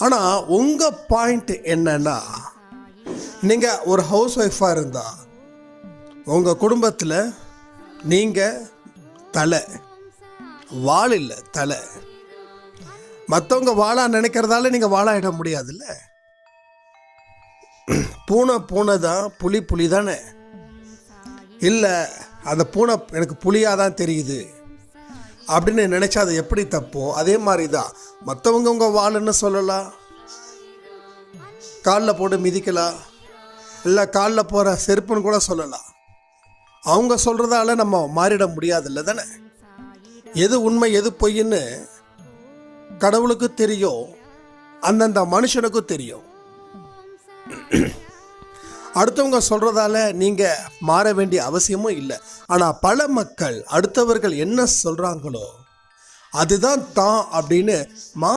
ஆனால் உங்கள் பாயிண்ட் என்னன்னா, நீங்கள் ஒரு ஹவுஸ் ஒய்ஃபாக இருந்தால் உங்கள் குடும்பத்தில் நீங்கள் தலை, வால் இல்லை தலை. மற்றவங்க வாழா நினைக்கிறதால நீங்கள் வாழாயிட முடியாதுல்ல. பூனை பூனை தான், புலி புலி தானே. இல்லை அந்த பூனை எனக்கு புலியாக தான் தெரியுது அப்படின்னு நினச்சா அது எப்படி தப்போ அதே மாதிரி தான் மற்றவங்க உங்கள் வாளுன்னு சொல்லலாம், காலில் போட்டு மிதிக்கலாம், இல்லை காலில் போகிற செருப்புன்னு கூட சொல்லலாம். அவங்க சொல்கிறதால நம்ம மாறிட முடியாதில்ல தானே. எது உண்மை எது பொய்ன்னு கடவுளுக்கு தெரியும், அந்தந்த மனுஷனுக்கும் தெரியும். அடுத்தவங்க சொல்கிறதால நீங்கள் மாற வேண்டிய அவசியமும் இல்லை. ஆனால் பல மக்கள் அடுத்தவர்கள் என்ன சொல்கிறாங்களோ அதுதான் தான் அப்படின்னு